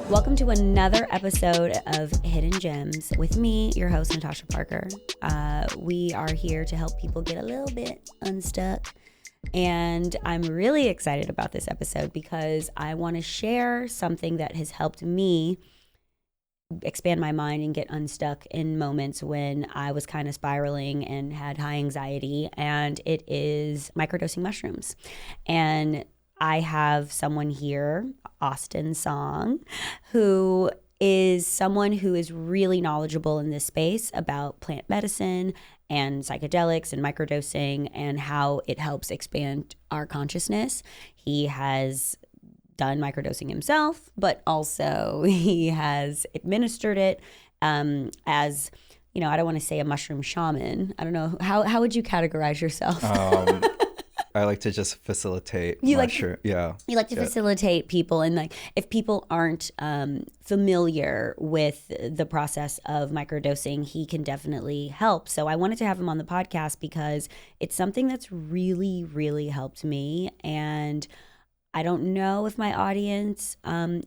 Welcome to another episode of Hidden Gems with me, your host, Natasha Parker. We are here to help people get a little bit unstuck. And I'm really excited about this episode because I want to share something that has helped me expand my mind and get unstuck in moments when I was kind of spiraling and had high anxiety. And it is microdosing mushrooms. And I have someone here, Austin Song, who is someone who is really knowledgeable in this space about plant medicine and psychedelics and microdosing and how it helps expand our consciousness. He has done microdosing himself, but also he has administered it as, you know, I don't want to say a mushroom shaman. I don't know. How would you categorize yourself? I like to just facilitate. You like to facilitate people, and like if people aren't familiar with the process of microdosing, he can definitely help. So I wanted to have him on the podcast because it's something that's really, really helped me. And I don't know if my audience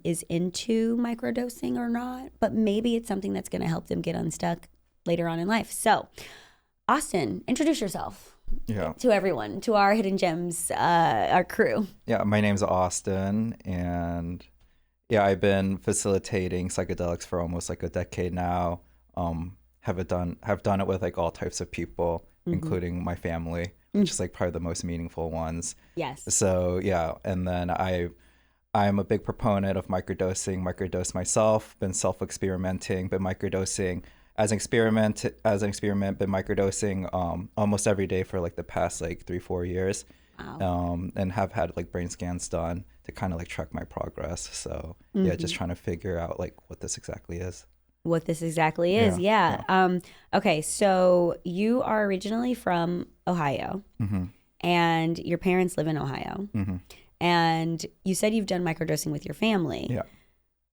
is into microdosing or not, but maybe it's something that's going to help them get unstuck later on in life. So, Austin, introduce yourself. Yeah. To everyone, to our Hidden Gems, our crew. Yeah, my name's Austin, and yeah, I've been facilitating psychedelics for almost like a decade now. Have done it with like all types of people, including my family, which is like probably the most meaningful ones. Yes. So yeah, and then I'm a big proponent of microdosing. Microdose myself, been self-experimenting, been microdosing as an experiment, been microdosing almost every day for like the past like 3-4 years. Wow. And have had like brain scans done to kind of like track my progress. So yeah, just trying to figure out like what this exactly is. What this exactly is, yeah. Okay, so you are originally from Ohio, and your parents live in Ohio, and you said you've done microdosing with your family. Yeah.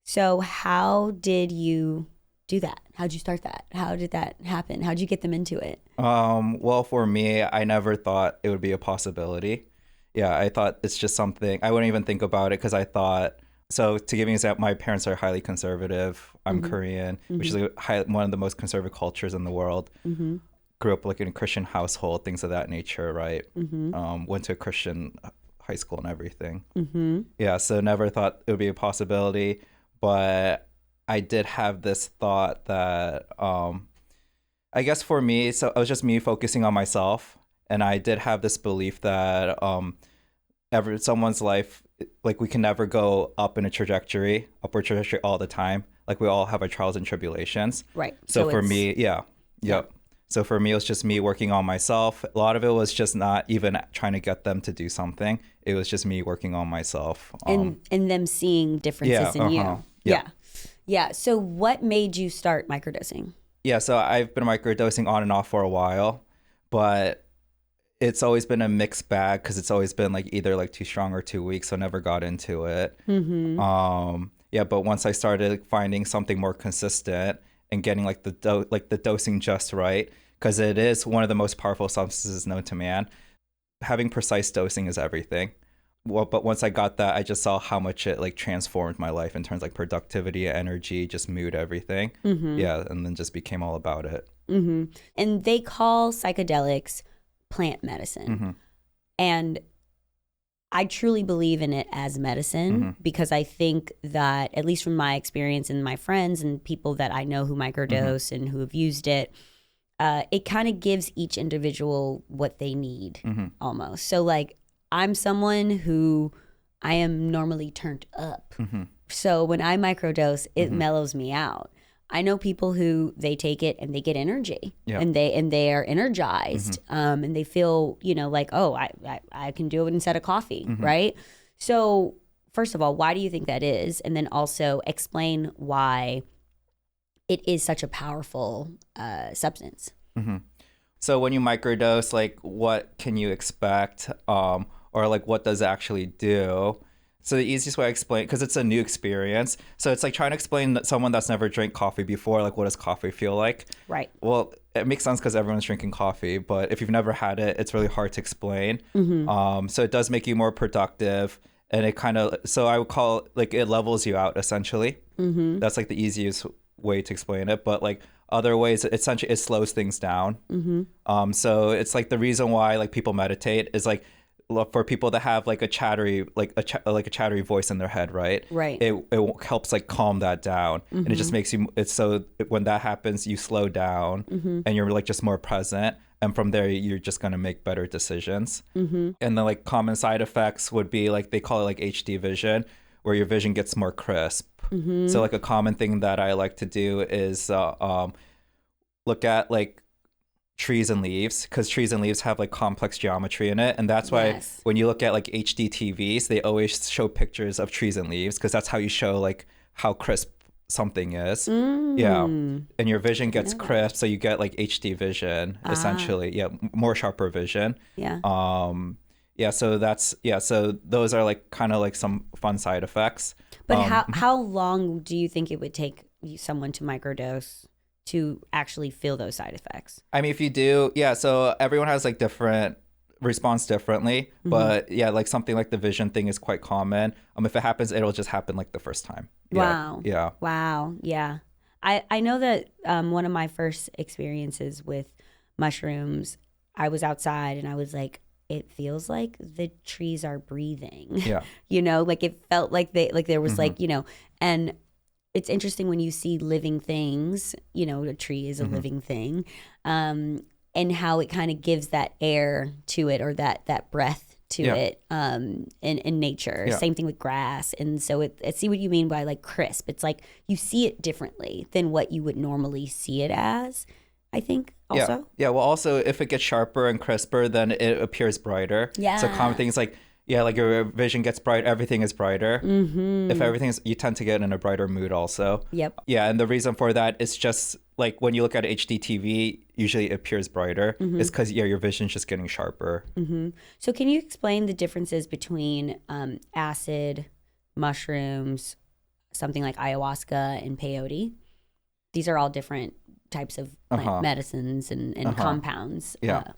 So how did you do that? How'd you start that? How did that happen? How'd you get them into it? Well, for me, I never thought it would be a possibility. Yeah, I thought it's just something, I wouldn't even think about it because I thought, so to give you an example, my parents are highly conservative. I'm Korean, which is one of the most conservative cultures in the world. Grew up like in a Christian household, things of that nature, right? Went to a Christian high school and everything. Yeah, so never thought it would be a possibility, but I did have this thought that, I guess for me, so it was just me focusing on myself. And I did have this belief that someone's life, like we can never go upward trajectory all the time. Like we all have our trials and tribulations. Right. So for me, yep. So for me, it was just me working on myself. A lot of it was just not even trying to get them to do something. It was just me working on myself. And them seeing differences in you. Yeah. So what made you start microdosing? Yeah, so I've been microdosing on and off for a while, but it's always been a mixed bag because it's always been like either like too strong or too weak, so I never got into it. But once I started finding something more consistent and getting like the dosing just right, because it is one of the most powerful substances known to man. Having precise dosing is everything. Well, but once I got that, I just saw how much it like transformed my life in terms of like productivity, energy, just mood, everything. Yeah, and then just became all about it. And they call psychedelics plant medicine. And I truly believe in it as medicine because I think that, at least from my experience and my friends and people that I know who microdose and who have used it, it kind of gives each individual what they need almost. So like, I'm someone who I am normally turned up. So when I microdose, it mellows me out. I know people who they take it and they get energy and they are energized and they feel, you know, like, oh, I can do it instead of coffee, right? So first of all, why do you think that is? And then also explain why it is such a powerful substance. So when you microdose, like what can you expect? Or like what does it actually do? So the easiest way I explain, because it's a new experience. So it's like trying to explain to someone that's never drank coffee before, like what does coffee feel like? Right. Well, it makes sense because everyone's drinking coffee, but if you've never had it, it's really hard to explain. So it does make you more productive. And it kind of, so I would call it, like, it levels you out essentially. Mm-hmm. That's like the easiest way to explain it. But like other ways, essentially it slows things down. Mm-hmm. So it's like the reason why like people meditate is like for people that have like a chattery like a chattery voice in their head, right? Right. It helps like calm that down, and it just makes you. It's so when that happens, you slow down, and you're like just more present. And from there, you're just going to make better decisions. And the like common side effects would be like, they call it like HD vision, where your vision gets more crisp. So like a common thing that I like to do is look at like trees and leaves, because trees and leaves have like complex geometry in it. And that's why when you look at like HD TVs, they always show pictures of trees and leaves, because that's how you show like how crisp something is. Yeah. And your vision gets crisp, so you get like HD vision essentially. Yeah, more sharper vision. Yeah. Yeah, so so those are like kind of like some fun side effects. But how long do you think it would take someone to microdose to actually feel those side effects? I mean, if you do, so everyone has like different response differently, but yeah, like something like the vision thing is quite common. If it happens, it'll just happen like the first time. Wow. Yeah. Wow. Yeah. I know that one of my first experiences with mushrooms, I was outside and I was like, it feels like the trees are breathing. Yeah. Like it felt like there was like, and it's interesting when you see living things, a tree is a living thing, and how it kind of gives that air to it, or that breath to it in nature. Same thing with grass. And so I see what you mean by like crisp. It's like you see it differently than what you would normally see it as, I think, also. Yeah. Well, also, if it gets sharper and crisper, then it appears brighter. Yeah. So common things like, like your vision gets bright, everything is brighter. If everything's, you tend to get in a brighter mood also. Yep. Yeah, and the reason for that is just like when you look at HD TV, usually it appears brighter. It's because your vision's just getting sharper. So can you explain the differences between acid, mushrooms, something like ayahuasca, and peyote? These are all different types of plant medicines and compounds. Yeah.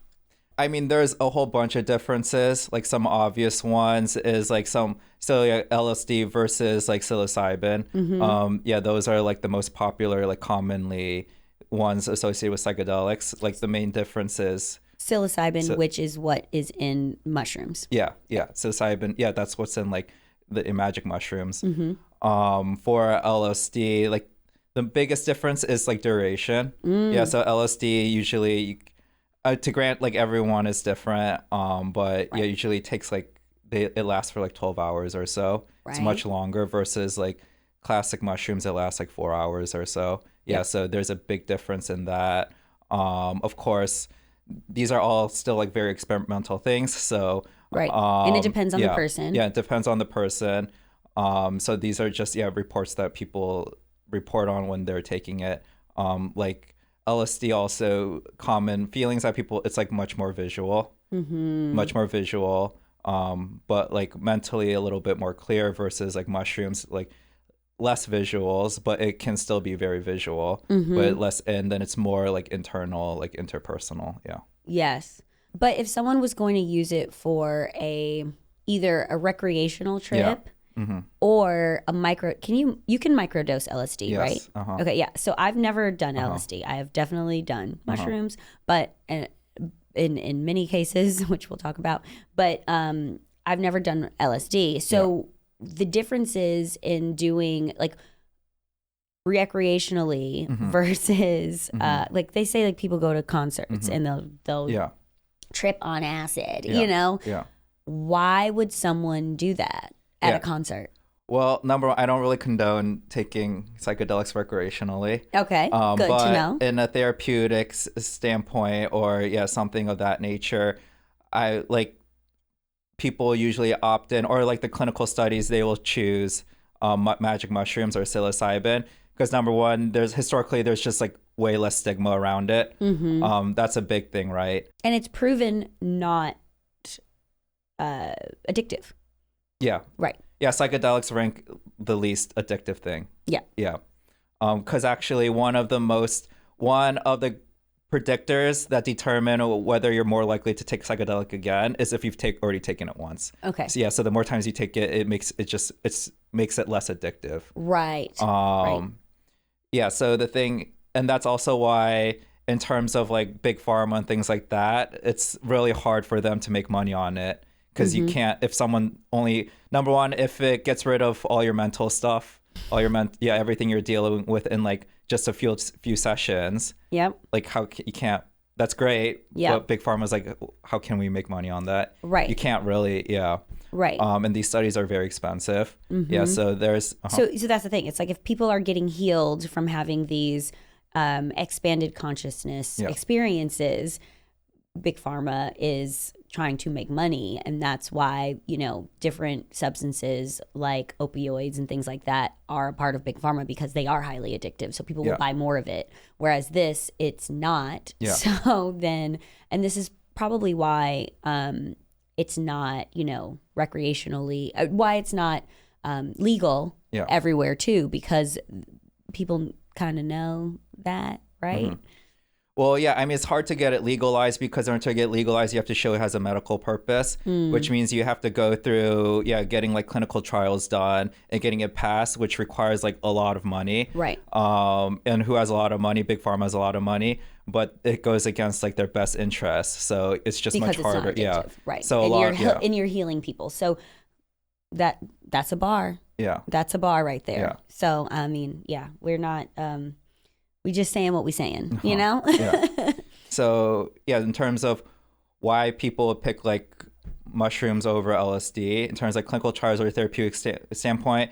I mean, there's a whole bunch of differences. Like some obvious ones is like LSD versus like psilocybin. Those are like the most popular, like commonly ones associated with psychedelics. Like the main difference is psilocybin, which is what is in mushrooms. Yeah. Psilocybin. Yeah, that's what's in like in magic mushrooms. For LSD, like the biggest difference is like duration. Yeah, so LSD usually. To grant, like everyone is different, but yeah, usually it takes like it lasts for like 12 hours or so. It's much longer versus like classic mushrooms that last like 4 hours or so. Yeah, so there's a big difference in that. Of course, these are all still like very experimental things. So and it depends on the person. Yeah, it depends on the person. So these are just reports that people report on when they're taking it. Like LSD, also common feelings that people, it's like much more visual, but like mentally a little bit more clear versus like mushrooms, like less visuals, but it can still be very visual, but less, and then it's more like internal, like interpersonal. Yeah. Yes. But if someone was going to use it for either a recreational trip or a you can microdose LSD, yes, right? Okay, yeah. So I've never done LSD. I have definitely done mushrooms, but in many cases, which we'll talk about, but I've never done LSD. So the differences in doing like recreationally versus like they say like people go to concerts and they'll trip on acid, why would someone do that at a concert? Well, number one, I don't really condone taking psychedelics recreationally. Okay, good but to know. In a therapeutics standpoint or something of that nature, I like people usually opt in, or like the clinical studies, they will choose magic mushrooms or psilocybin because number one, there's just like way less stigma around it. That's a big thing, right? And it's proven not addictive. Yeah. Right. Yeah, psychedelics rank the least addictive thing. Yeah. Yeah. Because actually one of the predictors that determine whether you're more likely to take psychedelic again is if you've already taken it once. Okay. So so the more times you take it, it's makes it less addictive. Right. Yeah, so the thing, and that's also why in terms of like big pharma and things like that, it's really hard for them to make money on it, because you can't, if someone only, number one, if it gets rid of all your mental stuff, all your everything you're dealing with in like just a few sessions. Yep. Like you can't, that's great. Yeah. But big pharma's like, how can we make money on that? Right. You can't really. Yeah. Right. And these studies are very expensive. Yeah. So there's. So that's the thing. It's like if people are getting healed from having these expanded consciousness experiences, big pharma is trying to make money, and that's why, you know, different substances like opioids and things like that are a part of big pharma, because they are highly addictive, so people will buy more of it, whereas this, it's not. So then, and this is probably why it's not, you know, recreationally, why it's not legal everywhere too, because people kind of know that, right? Well, yeah, I mean, it's hard to get it legalized, because in order to get legalized, you have to show it has a medical purpose, which means you have to go through, getting like clinical trials done and getting it passed, which requires like a lot of money. Right. And who has a lot of money? Big Pharma has a lot of money, but it goes against like their best interests. So it's just because much harder. It's not addictive. Right. So and you're healing people. So that's a bar. Yeah. That's a bar right there. Yeah. So, I mean, we're not, we just saying what we saying, you know? So, in terms of why people pick like mushrooms over LSD, in terms of like clinical trials or therapeutic standpoint,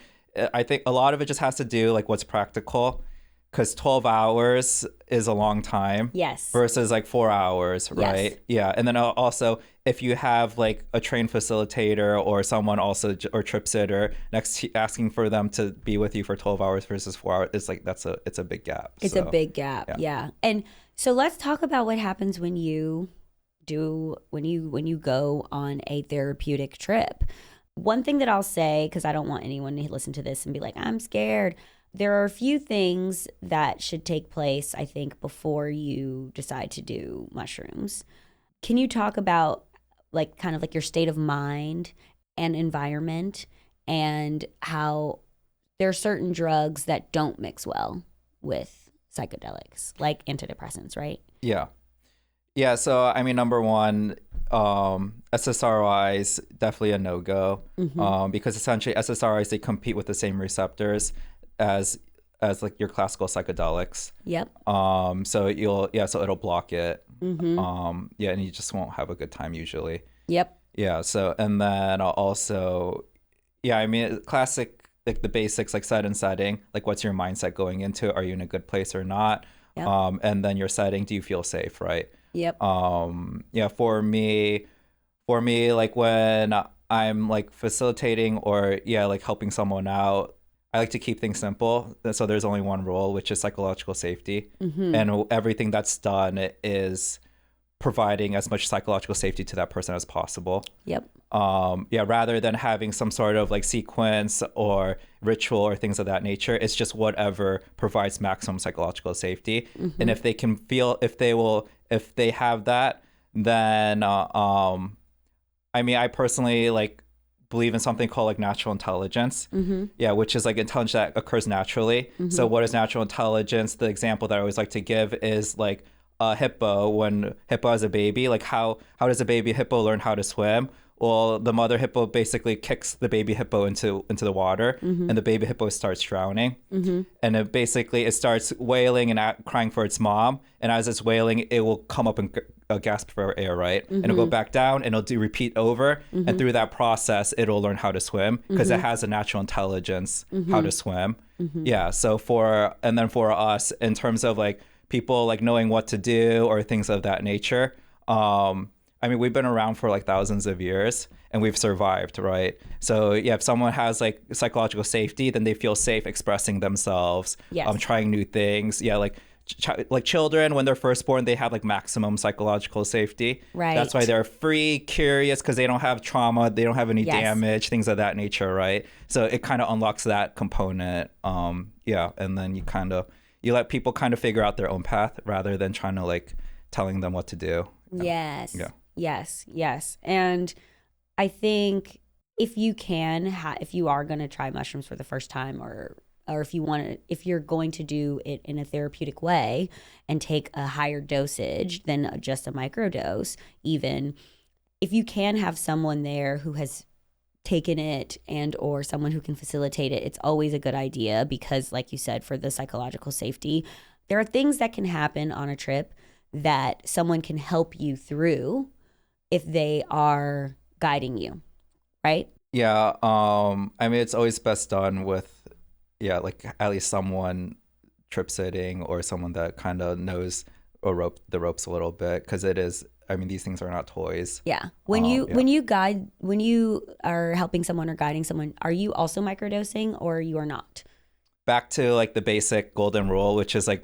I think a lot of it just has to do like what's practical, because 12 hours is a long time. Yes. Versus like 4 hours, right? Yes. Yeah. And then also, if you have like a trained facilitator or someone also, or trip sitter asking for them to be with you for 12 hours versus 4 hours, it's like, it's a big gap. It's a big gap. Yeah. And so let's talk about what happens when you go on a therapeutic trip. One thing that I'll say, because I don't want anyone to listen to this and be like, I'm scared. There are a few things that should take place, I think, before you decide to do mushrooms. Can you talk about like kind of like your state of mind and environment, and how there are certain drugs that don't mix well with psychedelics, like antidepressants, right? Yeah. Yeah. So, I mean, number one, SSRIs, definitely a no-go, because essentially SSRIs, they compete with the same receptors as like your classical psychedelics. Yep. So it'll block it. And you just won't have a good time usually. Yep. Yeah. So, and then also, I mean, classic, like the basics, like set and setting, like what's your mindset going into it? Are you in a good place or not? Yep. And then your setting, do you feel safe? Right. Yep. For me, like when I'm like facilitating or like helping someone out, I like to keep things simple. So there's only one rule, which is psychological safety. And everything that's done is providing as much psychological safety to that person as possible. Yep. Rather than having some sort of like sequence or ritual or things of that nature, it's just whatever provides maximum psychological safety. And if they can feel, if they have that, then, I mean, I personally like believe in something called like natural intelligence, which is like intelligence that occurs naturally. So what is natural intelligence? The example that I always like to give is like a hippo. When hippo has a baby, like how does a baby hippo learn how to swim? Well, the mother hippo basically kicks the baby hippo into the water, and the baby hippo starts drowning. And it starts wailing and crying for its mom. And as it's wailing, it will come up and gasp for air, right? And it'll go back down, and it'll repeat over. And through that process, it'll learn how to swim, because it has a natural intelligence how to swim. Yeah. So for us, in terms of like people like knowing what to do or things of that nature, I mean, we've been around for like thousands of years, and we've survived, right? So if someone has like psychological safety, then they feel safe expressing themselves, trying new things. Like children, when they're first born, they have like maximum psychological safety. Right. That's why they're free, curious, because they don't have trauma, they don't have any damage, things of that nature, right? So it kind of unlocks that component. And then you let people kind of figure out their own path rather than trying to like telling them what to do. Yes. And I think if you can, if you are going to try mushrooms for the first time, or if you're going to do it in a therapeutic way and take a higher dosage than just a microdose, even if you can have someone there who has taken it and or someone who can facilitate it, it's always a good idea because, like you said, for the psychological safety, there are things that can happen on a trip that someone can help you through if they are guiding you, right? Yeah. I mean, it's always best done with, yeah, like at least someone trip sitting or someone that kind of knows the ropes a little bit, because it is, I mean, these things are not toys. Yeah. When you are helping someone or guiding someone, are you also microdosing or you are not? Back to like the basic golden rule, which is like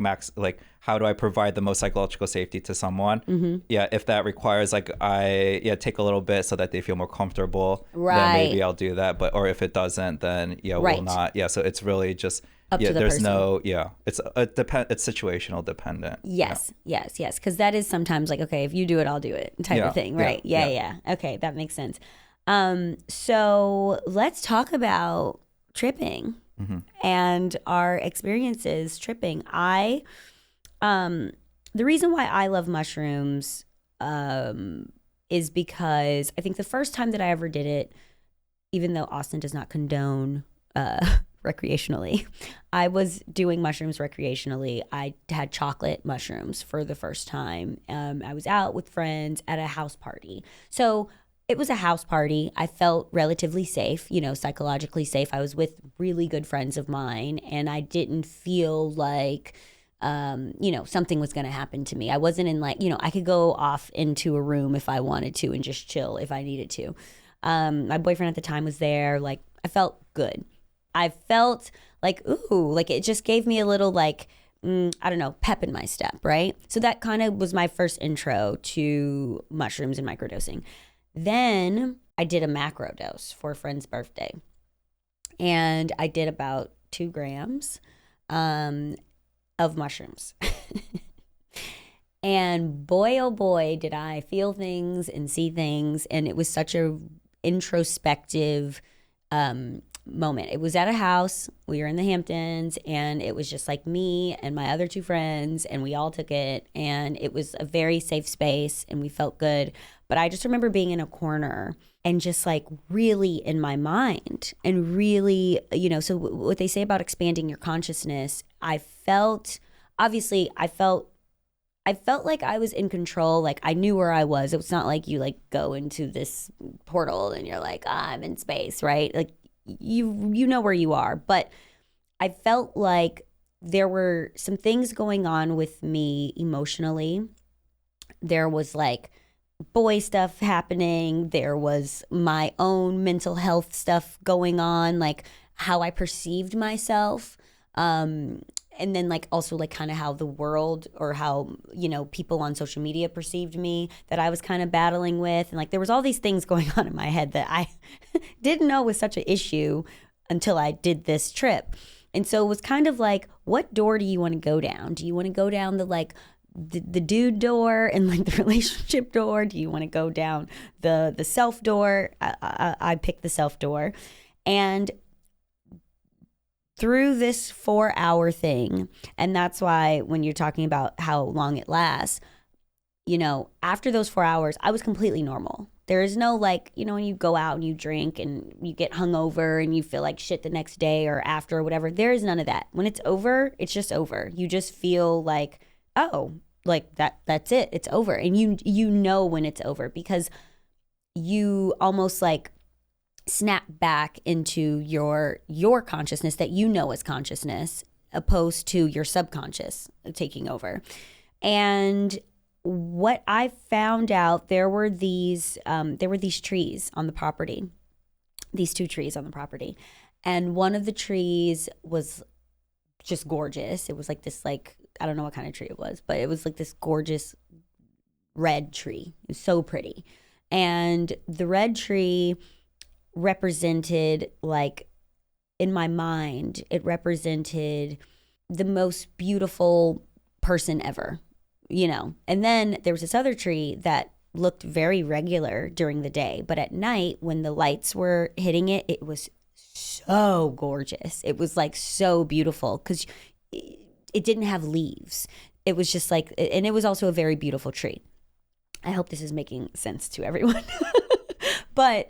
how do I provide the most psychological safety to someone? Mm-hmm. Yeah, if that requires like take a little bit so that they feel more comfortable, then maybe I'll do that. But or if it doesn't, then we'll not. Yeah, so it's really just up to the there's person. It's situational dependent. Yes, because that is sometimes like, okay, if you do it, I'll do it type of thing, right? Yeah. Okay, that makes sense. So let's talk about tripping. Mm-hmm. And our experiences tripping. The reason why I love mushrooms is because I think the first time that I ever did it, even though Austin does not condone recreationally, I was doing mushrooms recreationally. I had chocolate mushrooms for the first time. I was out with friends at a house party. So it was a house party. I felt relatively safe, psychologically safe. I was with really good friends of mine, and I didn't feel like, something was going to happen to me. I wasn't in like, I could go off into a room if I wanted to and just chill if I needed to. My boyfriend at the time was there. Like, I felt good. I felt like, ooh, like it just gave me a little like, I don't know, pep in my step, right? So that kind of was my first intro to mushrooms and microdosing. Then I did a macro dose for a friend's birthday, and I did about 2 grams of mushrooms. And boy, oh boy, did I feel things and see things. And it was such a introspective moment. It was at a house. We were in the Hamptons, and it was just like me and my other 2 friends, and we all took it, and it was a very safe space, and we felt good. But I just remember being in a corner and just like really in my mind and really, so what they say about expanding your consciousness, I felt like I was in control. Like I knew where I was. It was not like you like go into this portal and you're like, I'm in space, right? Like you know where you are. But I felt like there were some things going on with me emotionally. There was like boy stuff happening. There was my own mental health stuff going on, like how I perceived myself. And then like also like kind of how the world or how, people on social media perceived me that I was kind of battling with. And like there was all these things going on in my head that I didn't know was such an issue until I did this trip. And so it was kind of like, what door do you want to go down? Do you want to go down the dude door and like the relationship door? Do you want to go down the self door? I picked the self door. And through this 4-hour thing, and that's why when you're talking about how long it lasts, after those 4 hours, I was completely normal. There is no like, when you go out and you drink and you get hungover and you feel like shit the next day or after or whatever, there is none of that. When it's over, it's just over. You just feel like, oh, like that's it. It's over. And you know when it's over because you almost like snap back into your consciousness that is consciousness opposed to your subconscious taking over. And what I found out, there were these trees on the property, these 2 trees on the property. And one of the trees was just gorgeous. It was like this, like, I don't know what kind of tree it was, but it was like this gorgeous red tree. It was so pretty. And the red tree represented, like, in my mind, it represented the most beautiful person ever, And then there was this other tree that looked very regular during the day, but at night when the lights were hitting it, it was so gorgeous. It was like so beautiful because it didn't have leaves. It was just like, and it was also a very beautiful tree. I hope this is making sense to everyone. But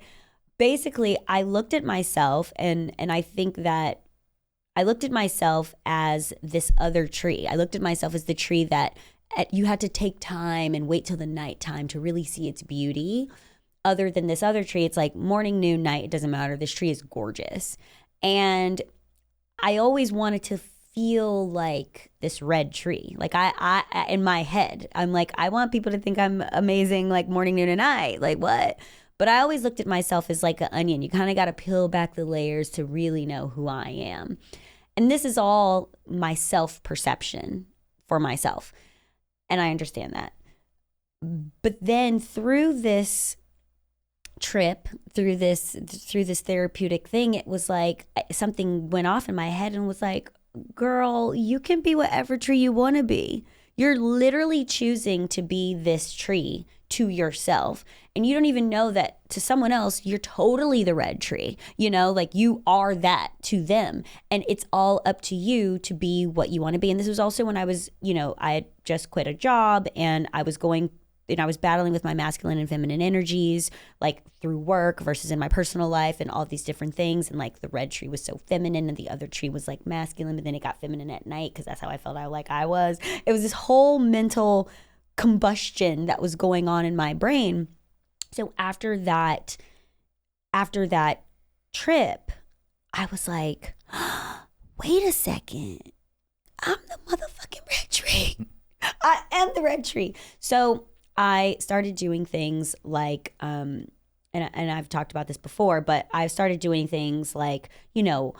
basically, I looked at myself, and I think that I looked at myself as this other tree. I looked at myself as the tree that you had to take time and wait till the nighttime to really see its beauty. Other than this other tree, it's like morning, noon, night, it doesn't matter. This tree is gorgeous. And I always wanted to feel like this red tree. Like I in my head, I'm like, I want people to think I'm amazing, like morning, noon, and night. Like what? But I always looked at myself as like an onion. You kind of got to peel back the layers to really know who I am. And this is all my self-perception for myself. And I understand that. But then through this trip, through this therapeutic thing, it was like something went off in my head and was like, girl, you can be whatever tree you want to be. You're literally choosing to be this tree to yourself. And you don't even know that to someone else, you're totally the red tree. You know, like you are that to them. And it's all up to you to be what you want to be. And this was also when I was, you know, I had just quit a job and I was battling with my masculine and feminine energies, like through work versus in my personal life and all these different things. And like the red tree was so feminine and the other tree was like masculine, but then it got feminine at night because that's how I felt I was. It was this whole mental combustion that was going on in my brain. So after that trip, I was like, wait a second, I'm the motherfucking red tree. I am the red tree. So I started doing things like, and I've talked about this before, but I've started doing things like, you know,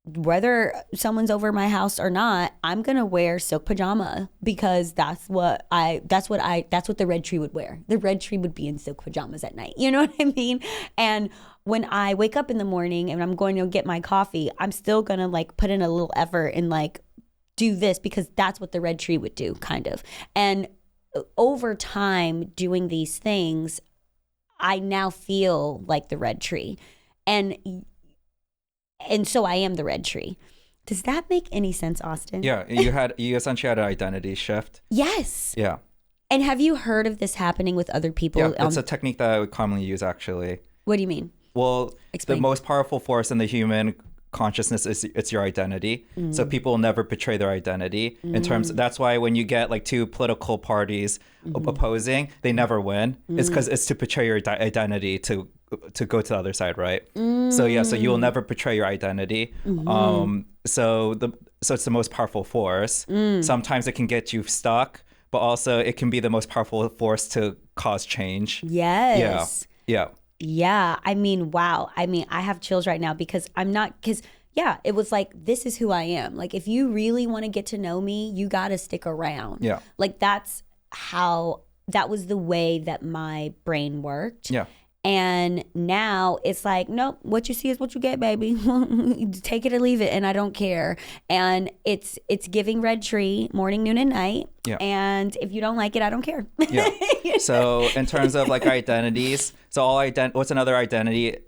whether someone's over my house or not, I'm going to wear silk pajama because that's what the red tree would wear. The red tree would be in silk pajamas at night. You know what I mean? And when I wake up in the morning and I'm going to get my coffee, I'm still going to like put in a little effort and like do this because that's what the red tree would do, kind of. And over time doing these things, I now feel like the red tree. And so I am the red tree. Does that make any sense, Austin? Yeah, you essentially had an identity shift. Yes. Yeah. And have you heard of this happening with other people? Yeah, it's a technique that I would commonly use, actually. What do you mean? Well, Explain. The most powerful force in the human consciousness is it's your identity. So people will never betray their identity in terms. That's why when you get like two political parties opposing, they never win. It's because it's to betray your identity to go to the other side, right? So you will never betray your identity. So it's the most powerful force. Sometimes it can get you stuck, but also it can be the most powerful force to cause change. Yes. Yeah. Yeah. I mean, wow. I mean, I have chills right now because it was like, this is who I am. Like, if you really want to get to know me, you got to stick around. Yeah. Like, that was the way that my brain worked. Yeah. And now it's like, nope, what you see is what you get, baby. Take it or leave it, and I don't care. And it's giving red tree morning, noon, and night. Yeah. And if you don't like it, I don't care. Yeah. So in terms of like identities, what's another identity?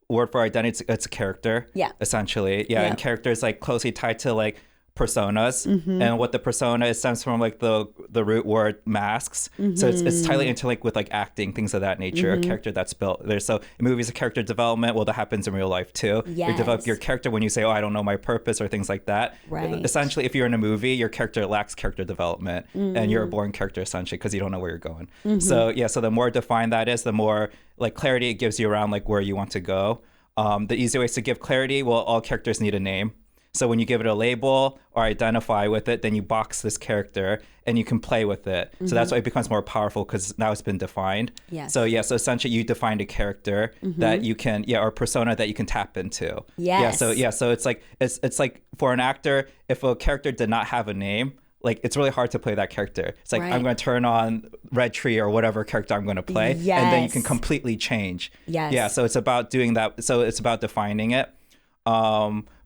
Word for identity? It's a character. Yeah. Essentially. Yeah. And character is like closely tied to like personas, and what the persona is stems from like the root word masks. So it's tightly interlinked with like acting, things of that nature. A character that's built there. So in movies, a character development, well, that happens in real life too. Yes. You develop your character when you say, oh, I don't know my purpose, or things like that. Right. Essentially, if you're in a movie, your character lacks character development, and you're a boring character essentially because you don't know where you're going. So the more defined that is, the more like clarity it gives you around like where you want to go. The easy ways to give clarity, well, all characters need a name. So when you give it a label or identify with it, then you box this character and you can play with it. So that's why it becomes more powerful because now it's been defined. Yes. So essentially you defined a character that you can, or persona that you can tap into. Yes. So it's like for an actor, if a character did not have a name, like it's really hard to play that character. It's like, I'm going to turn on Red Tree or whatever character I'm going to play. Yes. And then you can completely change. Yes. Yeah. So it's about doing that. So it's about defining it.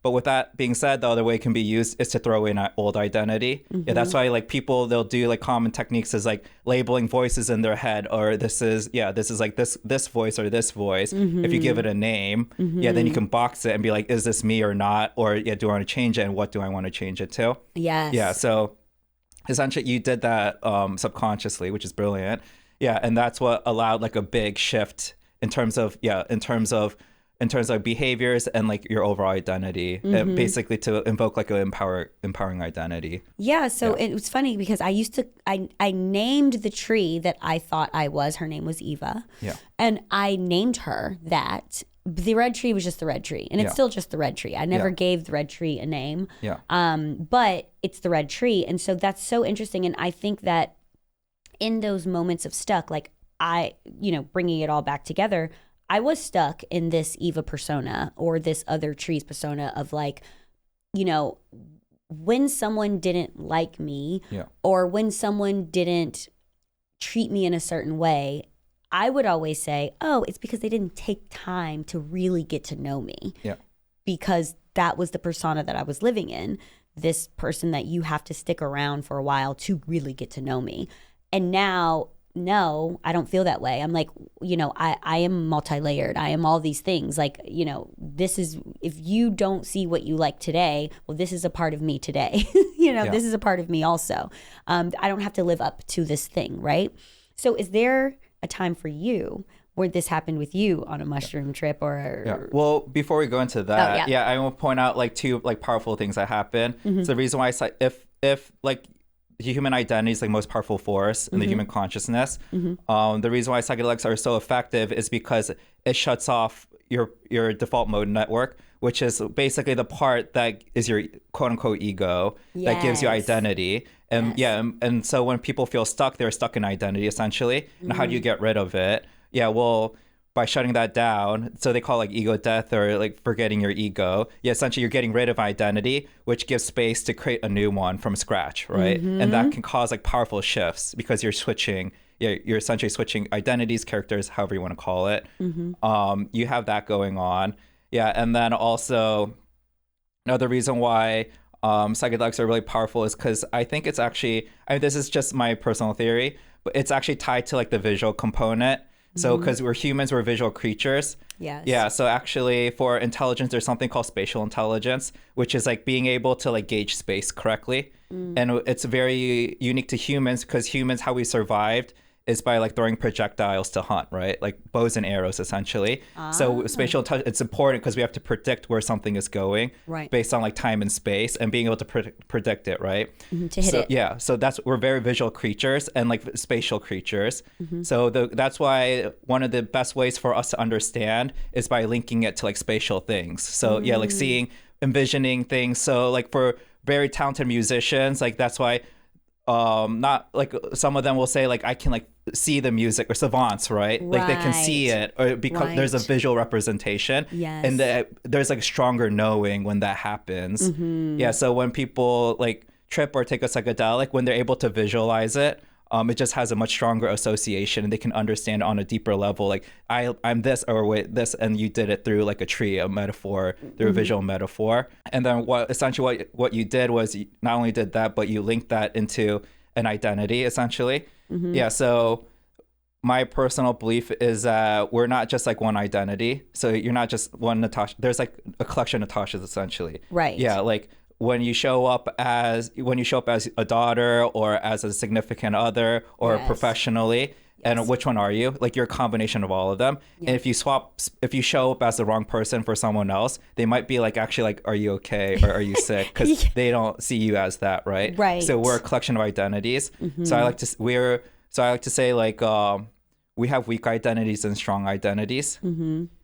But with that being said, the other way it can be used is to throw in an old identity. Yeah, that's why like people, they'll do like common techniques as like labeling voices in their head, or this is like this voice or this voice. If you give it a name, then you can box it and be like, is this me or not? Or do I want to change it, and what do I want to change it to? Yes. Yeah, so essentially you did that subconsciously, which is brilliant. Yeah, and that's what allowed like a big shift in terms of behaviors and like your overall identity, basically to invoke like an empowering identity. Yeah, so it was funny because I named the tree that I thought I was. Her name was Eva. Yeah. And I named her that. The red tree was just the red tree, and it's still just the red tree. I never gave the red tree a name. Yeah. But it's the red tree, and so that's so interesting. And I think that in those moments of stuck, like bringing it all back together, I was stuck in this Eva persona or this other tree's persona of like, when someone didn't like me or when someone didn't treat me in a certain way, I would always say, oh, it's because they didn't take time to really get to know me. Yeah. Because that was the persona that I was living in, this person that you have to stick around for a while to really get to know me. And now, no, I don't feel that way. I'm like, I am multi-layered. I am all these things. Like, this is, if you don't see what you like today, well, this is a part of me today. This is a part of me also. I don't have to live up to this thing, right? So is there a time for you where this happened with you on a mushroom trip or Well, before we go into that, I want to point out like two like powerful things that happen. So the reason why I say if like the human identity is like most powerful force in the human consciousness, the reason why psychedelics are so effective is because it shuts off your default mode network, which is basically the part that is your quote unquote ego that gives you identity. And and so when people feel stuck, they're stuck in identity essentially. And how do you get rid of it? Yeah, well, by shutting that down, so they call it like ego death or like forgetting your ego. Yeah, essentially you're getting rid of identity, which gives space to create a new one from scratch, right? And that can cause like powerful shifts because you're switching. Yeah, you're essentially switching identities, characters, however you want to call it. You have that going on. Yeah, and then also another reason why psychedelics are really powerful is because I think it's actually, this is just my personal theory, but it's actually tied to like the visual component. So because we're humans, we're visual creatures. Yes. Yeah, so actually for intelligence, there's something called spatial intelligence, which is like being able to like gauge space correctly. And it's very unique to humans because humans, how we survived is by like throwing projectiles to hunt, right? Like bows and arrows, essentially. So spatial intelligence, it's important because we have to predict where something is going based on like time and space and being able to predict it, right? To hit it. Yeah, so we're very visual creatures and like spatial creatures. So that's why one of the best ways for us to understand is by linking it to like spatial things. So like envisioning things. So like for very talented musicians, like that's why not like some of them will say like I can like see the music, or savants, right? Like they can see it, or because there's a visual representation. And there's like stronger knowing when that happens. Yeah, so when people like trip or take a psychedelic, when they're able to visualize it, it just has a much stronger association, and they can understand on a deeper level, like I'm this, or wait, this, and you did it through like a tree, a metaphor, through a visual metaphor. And then what you did was you not only did that, but you linked that into an identity, essentially. Yeah, so my personal belief is that we're not just like one identity. So you're not just one Natasha. There's like a collection of Natashas, essentially. Right. Yeah, like when you show up as a daughter, or as a significant other, or professionally, and which one are you? Like you're a combination of all of them. And if you show up as the wrong person for someone else, they might be like, actually, like, are you okay, or are you sick? Because they don't see you as that, right? Right. So we're a collection of identities. So I like to say like we have weak identities and strong identities.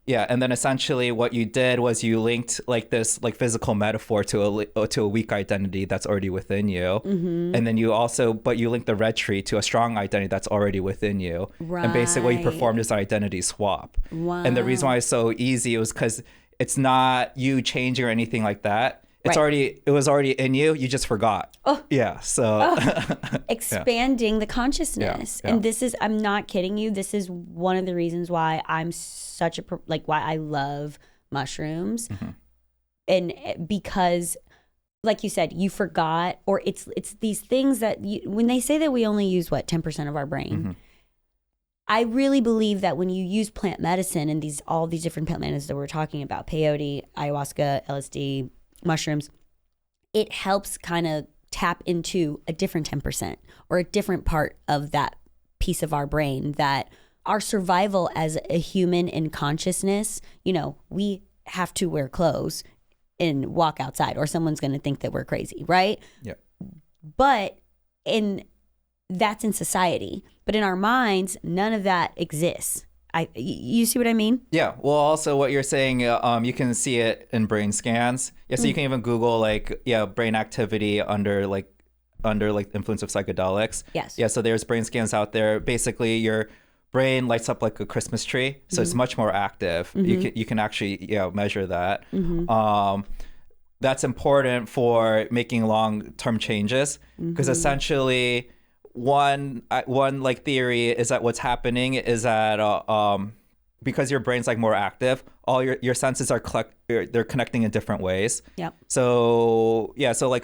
Yeah, and then essentially what you did was you linked like this like physical metaphor to a weak identity that's already within you. And then you linked the red tree to a strong identity that's already within you. And basically what you performed is an identity swap. And the reason why it's so easy was because it's not you changing or anything like that. It was already in you. You just forgot. Yeah. So expanding the consciousness. And this is, I'm not kidding you. This is one of the reasons why I'm why I love mushrooms. And because, like you said, you forgot, or it's these things that when they say that we only use 10% of our brain, I really believe that when you use plant medicine and all these different plant medicines that we're talking about, peyote, ayahuasca, LSD, mushrooms, it helps kind of tap into a different 10% or a different part of that piece of our brain, that our survival as a human in consciousness, we have to wear clothes and walk outside or someone's going to think that we're crazy, right? Yeah. But that's in society. But in our minds, none of that exists. You see what I mean? Yeah. Well, also what you're saying, you can see it in brain scans. Yeah. So you can even Google brain activity under influence of psychedelics. Yes. Yeah. So there's brain scans out there. Basically, your brain lights up like a Christmas tree, so it's much more active. You can actually measure that. That's important for making long-term changes, because essentially one theory is that what's happening is that because your brain's more active, all your senses are they're connecting in different ways. Yep. So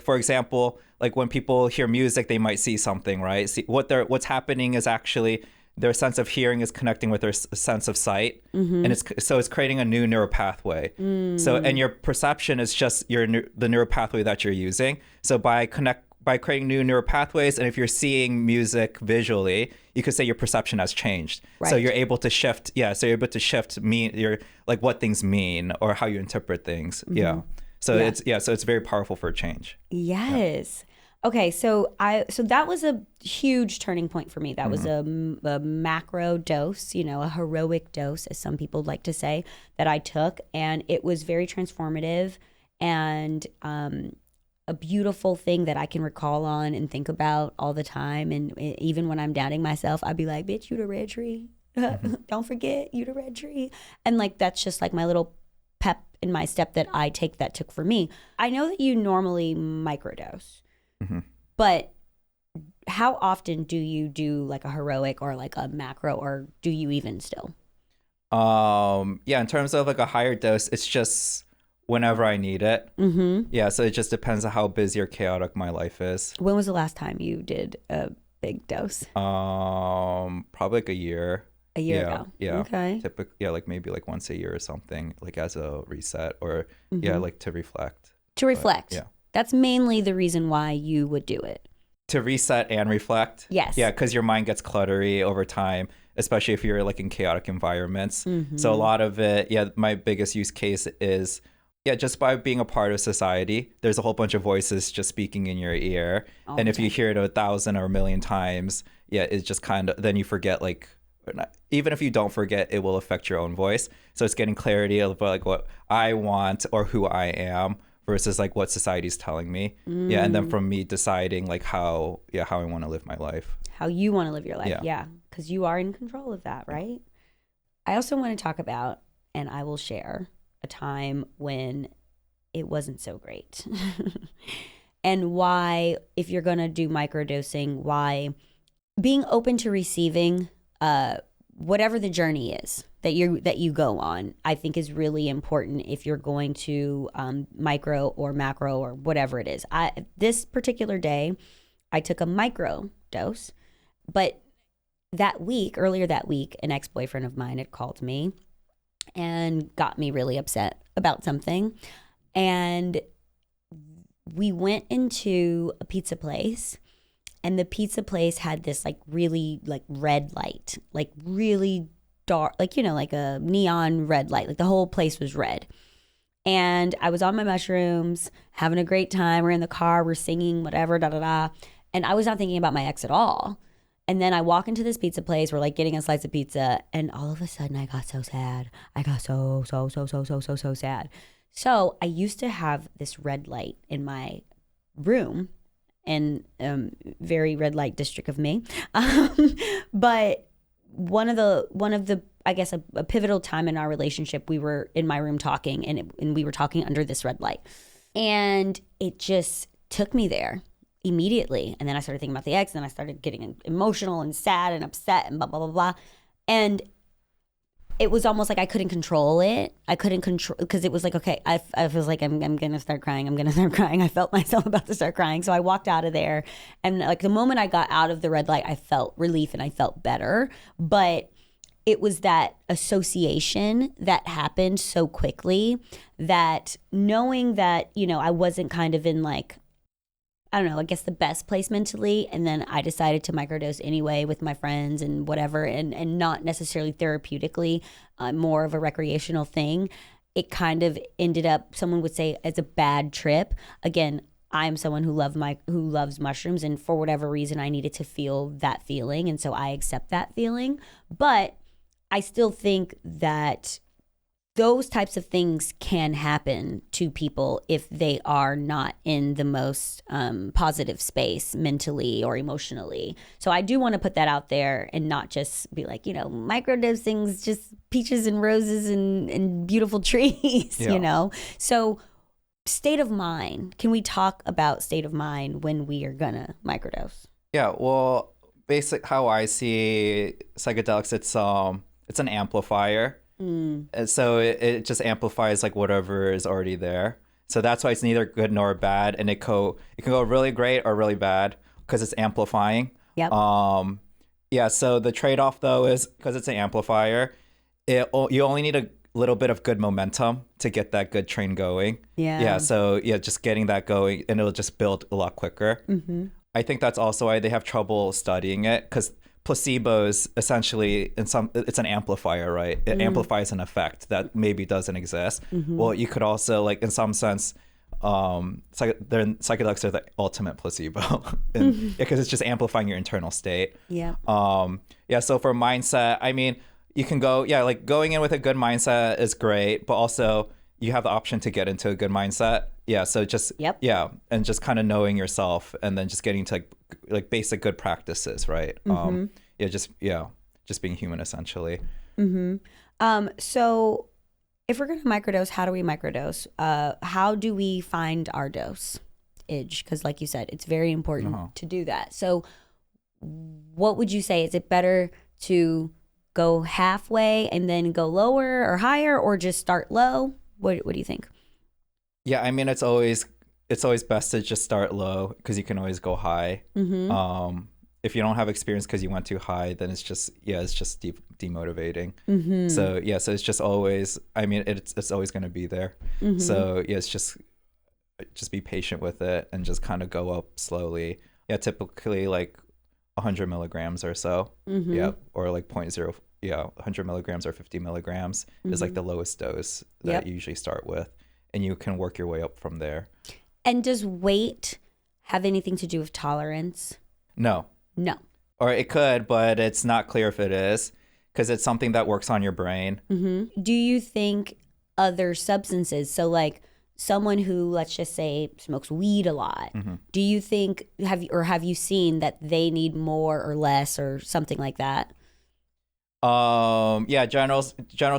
for example, when people hear music, they might see something, right? See what's happening is actually their sense of hearing is connecting with their sense of sight, and it's creating a new neural pathway. So, and your perception is just the neural pathway that you're using. So by creating new neural pathways, and if you're seeing music visually, you could say your perception has changed. Right. So you're able to shift. Yeah. So you're able to shift what things mean or how you interpret things. Yeah. So it's very powerful for change. Yes. Yeah. Okay, so that was a huge turning point for me. That was a macro dose, a heroic dose, as some people like to say, that I took, and it was very transformative and a beautiful thing that I can recall on and think about all the time. And even when I'm doubting myself, I'd be like, "Bitch, you the red tree. Don't forget, you the red tree." And that's just my little pep in my step that I take that took for me. I know that you normally microdose. But how often do you do a heroic or a macro, or do you even still? In terms of a higher dose, it's just whenever I need it. Yeah, so it just depends on how busy or chaotic my life is. When was the last time you did a big dose? Probably a year. A year ago. Yeah. Okay. Maybe once a year or something, as a reset, or to reflect. To reflect. But, yeah. That's mainly the reason why you would do it. To reset and reflect. Yes. Yeah, because your mind gets cluttery over time, especially if you're in chaotic environments. So a lot of it, my biggest use case is, just by being a part of society, there's a whole bunch of voices just speaking in your ear. And if you hear it 1,000 or 1,000,000 times, it's just then you forget, even if you don't forget, it will affect your own voice. So it's getting clarity of what I want or who I am, versus what society's telling me. And then from me deciding how I want to live my life. How you want to live your life. Yeah. Because you are in control of that, right? I also want to talk about, and I will share, a time when it wasn't so great. And why, if you're going to do microdosing, why being open to receiving whatever the journey is that you go on, I think is really important if you're going to micro or macro or whatever it is. This particular day, I took a micro dose, but earlier that week, an ex-boyfriend of mine had called me and got me really upset about something. And we went into a pizza place, and the pizza place had this really red light, really dark, a neon red light. The whole place was red. And I was on my mushrooms, having a great time. We're in the car, we're singing, whatever, da da da. And I was not thinking about my ex at all. And then I walk into this pizza place, we're getting a slice of pizza, and all of a sudden I got so sad. I got so sad. So I used to have this red light in my room, in very red light district of me. But one of the I guess a pivotal time in our relationship, we were in my room talking, and we were talking under this red light, and it just took me there immediately. And then I started thinking about the ex, and then I started getting emotional and sad and upset and blah blah blah blah. And it was almost like I couldn't control it. I couldn't control, because it was like, okay, I was like, I'm going to start crying. I'm going to start crying. I felt myself about to start crying. So I walked out of there, and like the moment I got out of the red light, I felt relief and I felt better. But it was that association that happened so quickly, that knowing that, you know, I wasn't kind of in like, I don't know, I guess the best place mentally. And then I decided to microdose anyway with my friends and whatever, and not necessarily therapeutically, more of a recreational thing. It kind of ended up, someone would say, as a bad trip. Again, I'm someone who loves mushrooms, and for whatever reason, I needed to feel that feeling. And so I accept that feeling. But I still think that those types of things can happen to people if they are not in the most positive space mentally or emotionally. So I do want to put that out there and not just be like, you know, microdosing's just peaches and roses and beautiful trees, you know? So state of mind. Can we talk about state of mind when we are gonna microdose? Yeah, well, basic how I see psychedelics, it's an amplifier. And so it just amplifies like whatever is already there. So that's why it's neither good nor bad, and it can go really great or really bad because it's amplifying. Yep. Yeah. So the trade-off though is, because it's an amplifier, you only need a little bit of good momentum to get that good train going. Yeah. Yeah. So yeah, just getting that going, and it'll just build a lot quicker. Mm-hmm. I think that's also why they have trouble studying it, because placebos essentially it's an amplifier, right? It amplifies an effect that maybe doesn't exist. Well, you could also, like, in some sense, psychedelics are the ultimate placebo, because it's just amplifying your internal state. Yeah. So for mindset, I mean, you can go, like going in with a good mindset is great, but also you have the option to get into a good mindset. Yeah. So just, and just kind of knowing yourself, and then just getting to like basic good practices, right? Just being human, essentially. So if we're going to microdose, how do we microdose? How do we find our dose? Because like you said, it's very important to do that. So what would you say? Is it better to go halfway and then go lower or higher, or just start low? What do you think? Yeah, I mean, it's always best to just start low, because you can always go high. If you don't have experience because you went too high, then it's just demotivating. So so it's just always, I mean, it's always going to be there. So it's just be patient with it and just kind of go up slowly. Yeah, typically like 100 milligrams or so. Or like 100 milligrams or 50 milligrams is like the lowest dose that you usually start with, and you can work your way up from there. And does weight have anything to do with tolerance? No. Or it could, but it's not clear if it is, because it's something that works on your brain. Do you think other substances, so like someone who, let's just say, smokes weed a lot, do you think, have you seen that they need more or less or something like that? General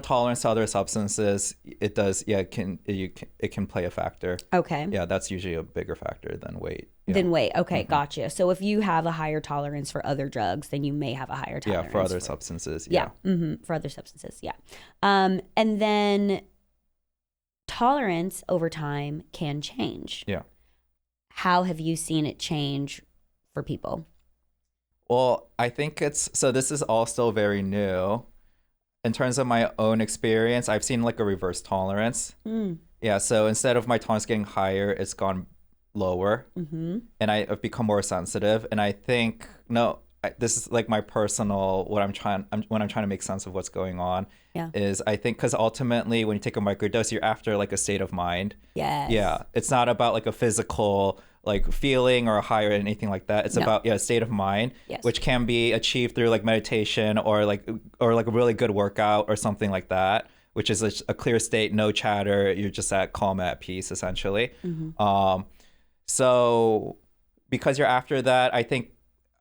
tolerance to other substances, it does. It can play a factor. Okay. Yeah, that's usually a bigger factor than weight. Than weight. Okay, gotcha. So if you have a higher tolerance for other drugs, then you may have a higher tolerance. Yeah, for other substances. For other substances. Yeah. And then tolerance over time can change. Yeah. How have you seen it change for people? Well, I think this is all still very new. In terms of my own experience, I've seen like a reverse tolerance. Yeah, so instead of my tolerance getting higher, it's gone lower, and I've become more sensitive. And I think, this is like my personal, when I'm trying to make sense of what's going on, is I think because ultimately when you take a microdose, you're after like a state of mind. Yes. Yeah, it's not about like a physical like feeling or a high or anything like that. It's about a state of mind, which can be achieved through like meditation or like a really good workout or something like that, which is a clear state, no chatter. You're just at calm, at peace, essentially. So because you're after that, I think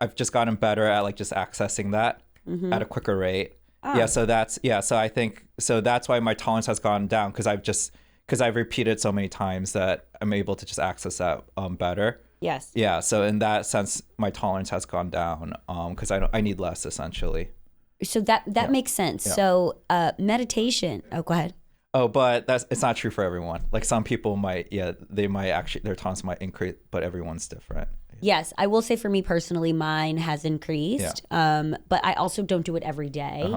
I've just gotten better at like just accessing that at a quicker rate. So I think that's why my tolerance has gone down, because I've repeated so many times that I'm able to just access that better. Yes. Yeah. So in that sense, my tolerance has gone down because I need less, essentially. So that makes sense. Yeah. So meditation. Oh, go ahead. Oh, but it's not true for everyone. Like some people might, they might actually, their tolerance might increase, but everyone's different. Yes, I will say for me personally, mine has increased. But I also don't do it every day.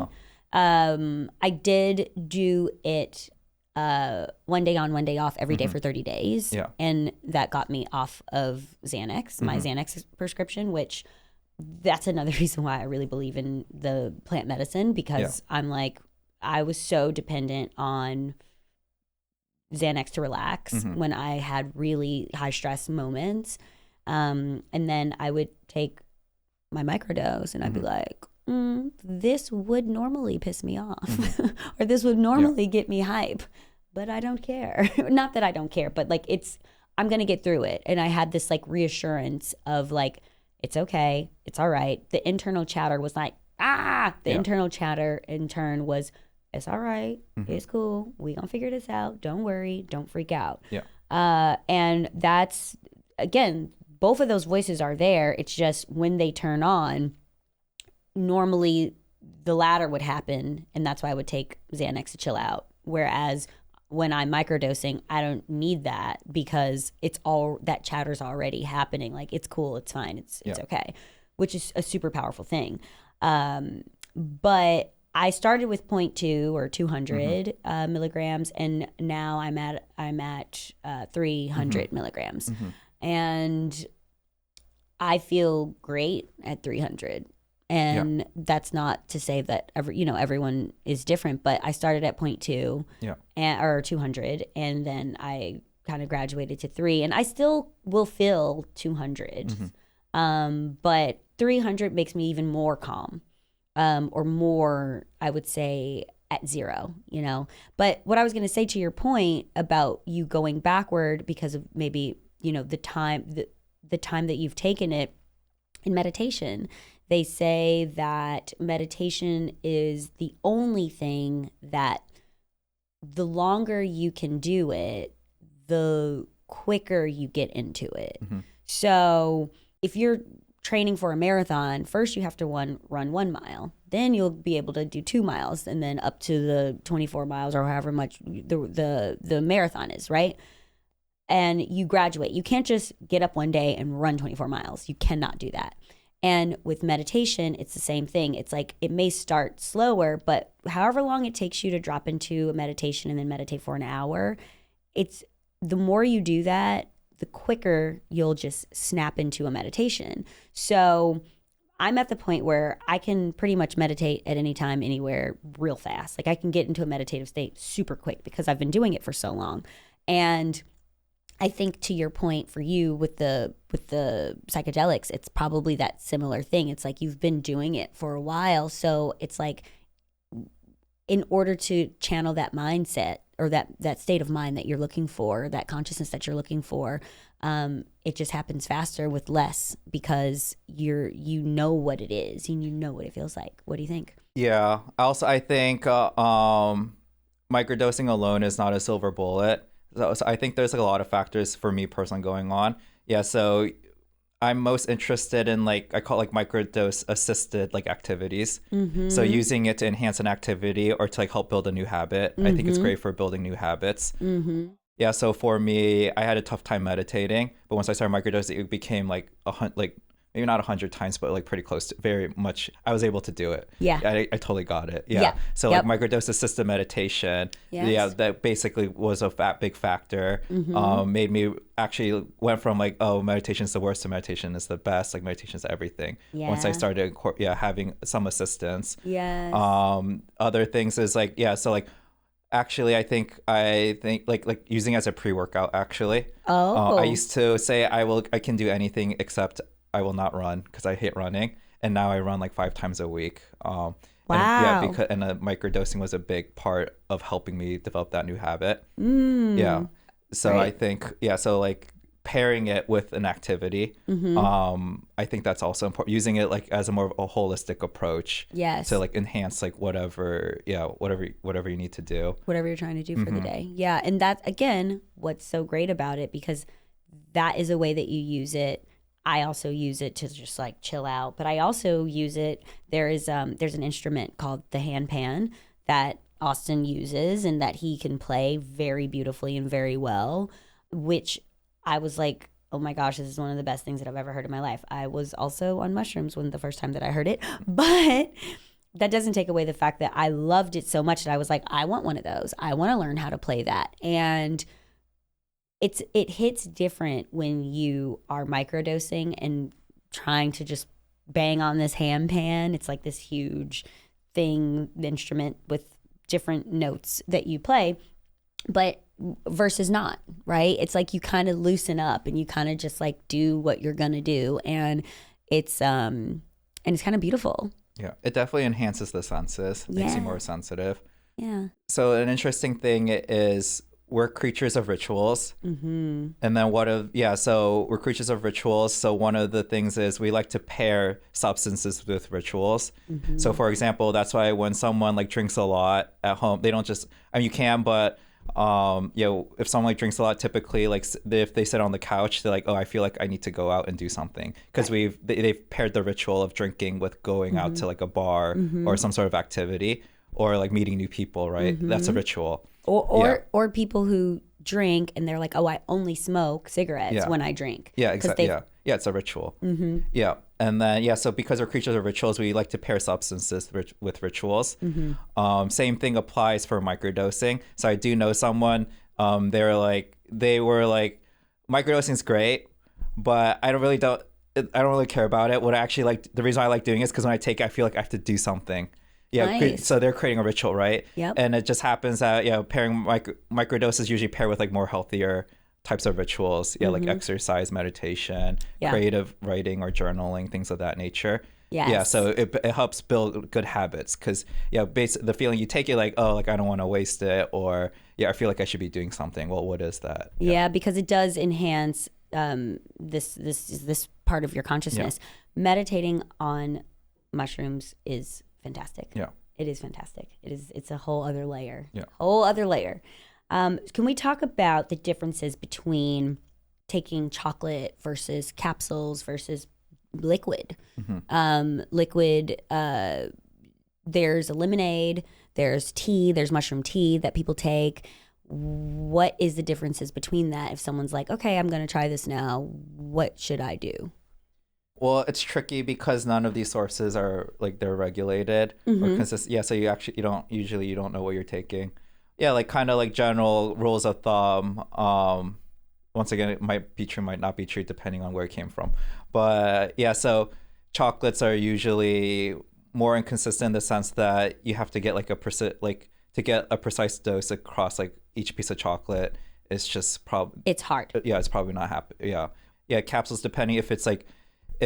I did do it 1 day on, 1 day off every day for 30 days. Yeah. And that got me off of Xanax, my Xanax prescription, which that's another reason why I really believe in the plant medicine, because I'm like, I was so dependent on Xanax to relax when I had really high stress moments. And then I would take my microdose and I'd be like, this would normally piss me off or this would normally get me hype, but I don't care. Not that I don't care, but like I'm going to get through it. And I had this like reassurance of like, it's okay. It's all right. The internal chatter was like, the internal chatter in turn was, it's all right. It's cool. We gonna figure this out. Don't worry. Don't freak out. And that's, again, both of those voices are there. It's just when they turn on, normally the latter would happen. And that's why I would take Xanax to chill out. Whereas when I'm microdosing, I don't need that because it's all, that chatter's already happening. Like, it's cool. It's fine. It's okay, which is a super powerful thing. But I started with 0.2 or 200 milligrams, and now I'm at 300 milligrams, and I feel great at 300. And that's not to say that everyone is different, but I started at 0.2 or 200, and then I kind of graduated to 3, and I still will feel 200, but 300 makes me even more calm. Or more, I would say, at 0, But what I was going to say to your point about you going backward because of maybe, the time that you've taken it in meditation, they say that meditation is the only thing that the longer you can do it, the quicker you get into it. So if you're training for a marathon, first you have to run 1 mile, then you'll be able to do 2 miles, and then up to the 24 miles or however much the marathon is, right? And you graduate. You can't just get up one day and run 24 miles. You cannot do that. And with meditation, it's the same thing. It's like, it may start slower, but however long it takes you to drop into a meditation and then meditate for an hour, it's the more you do that, the quicker you'll just snap into a meditation. So I'm at the point where I can pretty much meditate at any time, anywhere, real fast. Like, I can get into a meditative state super quick because I've been doing it for so long. And I think, to your point, for you with the psychedelics, it's probably that similar thing. It's like you've been doing it for a while. So it's like, in order to channel that mindset or that state of mind that you're looking for, that consciousness that you're looking for, it just happens faster with less because you know what it is and you know what it feels like. What do you think? Yeah. Also, I think microdosing alone is not a silver bullet. So I think there's like a lot of factors for me personally going on. Yeah. So I'm most interested in, like, I call it like microdose assisted like activities. So using it to enhance an activity or to like help build a new habit. I think it's great for building new habits. Yeah. So for me, I had a tough time meditating, but once I started microdosing, it became like maybe not 100 times, but like pretty close to, very much. I was able to do it. Yeah. I totally got it. Yeah. So like microdose assisted meditation. Yeah. That basically was a big factor. Made me actually went from like, oh, meditation is the worst to meditation is the best. Like, meditation is everything. Once I started, having some assistance. Other things is like, so like, actually, I think like using it as a pre-workout, actually. I used to say I can do anything except I will not run because I hate running, and now I run like 5 times a week. Wow. And, microdosing was a big part of helping me develop that new habit. Yeah. So right. I think so like pairing it with an activity, I think that's also important. Using it like as a more of a holistic approach. To like enhance like whatever you need to do. Whatever you're trying to do for the day. Yeah. And that's, again, what's so great about it, because that is a way that you use it. I also use it to just like chill out, but I also use it. There's an instrument called the handpan that Austin uses and that he can play very beautifully and very well, which I was like, oh my gosh, this is one of the best things that I've ever heard in my life. I was also on mushrooms when the first time that I heard it, but that doesn't take away the fact that I loved it so much that I was like, I want one of those. I want to learn how to play that. And it hits different when you are microdosing and trying to just bang on this handpan. It's like this huge thing, the instrument with different notes that you play, but versus not, right? It's like you kind of loosen up and you kind of just like do what you're gonna do, and it's kind of beautiful. Yeah, it definitely enhances the senses, makes you more sensitive. Yeah. So an interesting thing is we're creatures of rituals. And then so we're creatures of rituals. So one of the things is we like to pair substances with rituals. So for example, that's why when someone like drinks a lot at home, they don't just, I mean, you can, but if someone like drinks a lot, typically like if they sit on the couch, they're like, oh, I feel like I need to go out and do something, because they've paired the ritual of drinking with going out to like a bar or some sort of activity, or like meeting new people, right? That's a ritual. Or people who drink and they're like, oh, I only smoke cigarettes when I drink. Yeah, exactly. Yeah, it's a ritual. Yeah. And then, so because we're creatures of rituals, we like to pair substances with rituals. Same thing applies for microdosing. So I do know someone, they were like, microdosing is great, but I don't really care about it. What I actually like, the reason I like doing it is because when I take it, I feel like I have to do something. Yeah, nice. So they're creating a ritual, right? Yep. And it just happens that pairing microdoses usually pair with like more healthier types of rituals. Yeah, like exercise, meditation, creative writing or journaling, things of that nature. Yes. Yeah, so it helps build good habits, because the feeling you take it like, oh, like I don't want to waste it, or I feel like I should be doing something. Well, what is that? Yeah, because it does enhance this part of your consciousness. Meditating on mushrooms is fantastic. Yeah, it is fantastic. It's a whole other layer. Yeah, whole other layer. Can we talk about the differences between taking chocolate versus capsules versus liquid? Liquid, there's a lemonade, there's tea, there's mushroom tea that people take. What is the differences between that? If someone's like, okay, I'm going to try this now, what should I do? Well, it's tricky because none of these sources are like they're regulated or consistent. Yeah, so you don't know what you're taking. Yeah, like kind of like general rules of thumb. Once again, it might be true, might not be true, depending on where it came from. But so chocolates are usually more inconsistent in the sense that you have to get like to get a precise dose across like each piece of chocolate. It's just it's hard. Yeah, it's probably not happy. Yeah, capsules, depending if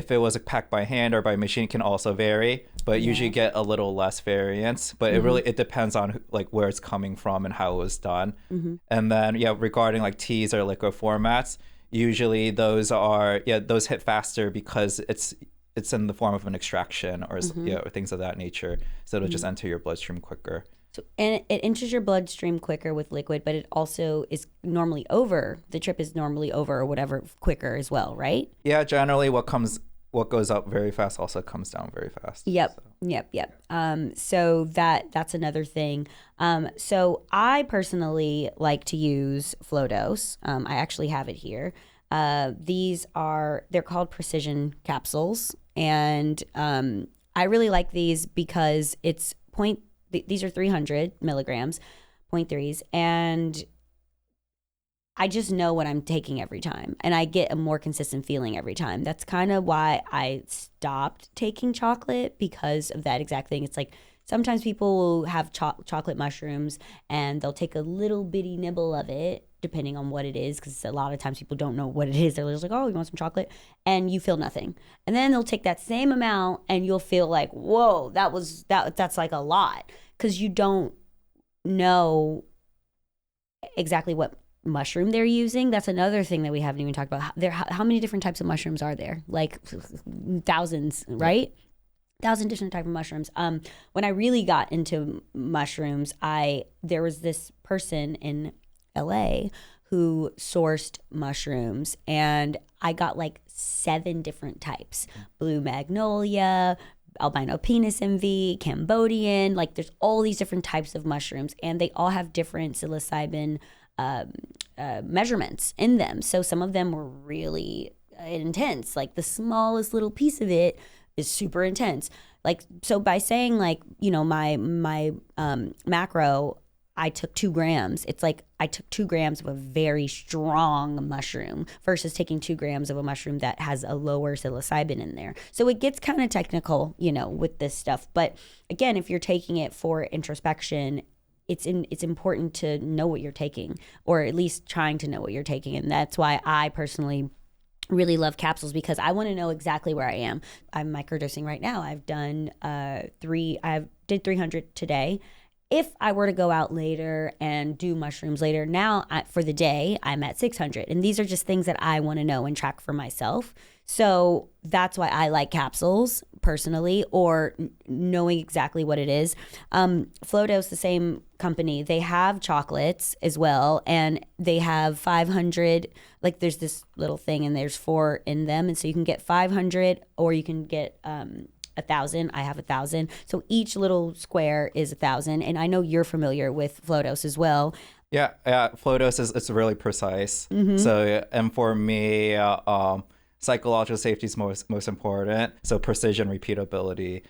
it was packed by hand or by machine, can also vary, but usually get a little less variance. But it depends on like where it's coming from and how it was done. And then regarding like teas or liquid formats, usually those hit faster because it's in the form of an extraction or or things of that nature. So it'll just enter your bloodstream quicker. So, and it enters your bloodstream quicker with liquid, but it also is normally over. The trip is normally over or whatever quicker as well, right? Yeah, generally what goes up very fast also comes down very fast. Yep. So that's another thing. So I personally like to use Flowdose. I actually have it here. They're called precision capsules, and I really like these because these are 300 milligrams, 0.3s, and I just know what I'm taking every time, and I get a more consistent feeling every time. That's kind of why I stopped taking chocolate, because of that exact thing. It's like sometimes people will have chocolate mushrooms and they'll take a little bitty nibble of it, depending on what it is, because a lot of times people don't know what it is. They're just like, oh, you want some chocolate? And you feel nothing. And then they'll take that same amount and you'll feel like, whoa, that's like a lot, because you don't know exactly what mushroom they're using. That's another thing that we haven't even talked about. How many different types of mushrooms are there? Like thousands, right? 1,000 different type of mushrooms. When I really got into mushrooms, there was this person in LA who sourced mushrooms, and I got like 7 different types: blue magnolia, albino penis envy, Cambodian. Like there's all these different types of mushrooms, and they all have different psilocybin measurements in them. So some of them were really intense. Like the smallest little piece of it is super intense. Like, so by saying like, you know, my macro, I took 2 grams. It's like I took 2 grams of a very strong mushroom versus taking 2 grams of a mushroom that has a lower psilocybin in there. So it gets kind of technical, you know, with this stuff. But again, if you're taking it for introspection, it's important to know what you're taking, or at least trying to know what you're taking. And that's why I personally really love capsules, because I want to know exactly where I am. I'm microdosing right now. I've done I did 300 today. If I were to go out later and do mushrooms later, now for the day, I'm at 600. And these are just things that I want to know and track for myself. So that's why I like capsules personally, or knowing exactly what it is. Flowdose, the same company, they have chocolates as well. And they have 500, like there's this little thing and there's 4 in them. And so you can get 500 or you can get 1,000. I have 1,000. So each little square is 1,000. And I know you're familiar with Flowdose as well. Yeah. Flowdose it's really precise. So, and for me, psychological safety is most important. So precision, repeatability,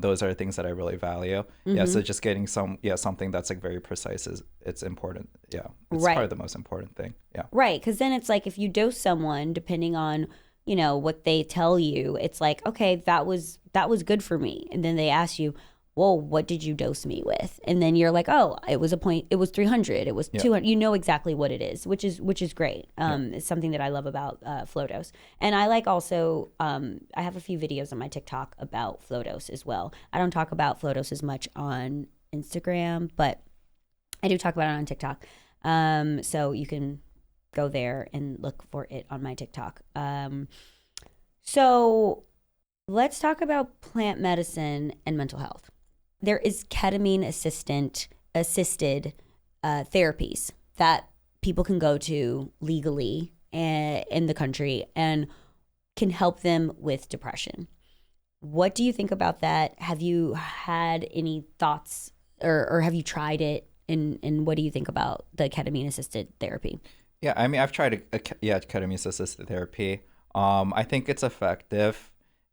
those are things that I really value. Yeah. So just getting something that's like very precise it's important. Yeah. It's probably the most important thing. Yeah. Right. Because then it's like if you dose someone, depending on, you know, what they tell you, it's like, okay, that was good for me. And then they ask you, well, what did you dose me with? And then you're like, oh, it was 300, it was 200. You know exactly what it is, which is great. It's something that I love about Flowdose. And I like also, I have a few videos on my TikTok about Flowdose as well. I don't talk about Flowdose as much on Instagram, but I do talk about it on TikTok. So you can go there and look for it on my TikTok. So let's talk about plant medicine and mental health. There is ketamine assisted therapies that people can go to legally in the country and can help them with depression. What do you think about that? Have you had any thoughts or have you tried it? And what do you think about the ketamine assisted therapy? Yeah, I mean, I've tried ketamine assisted therapy. I think it's effective.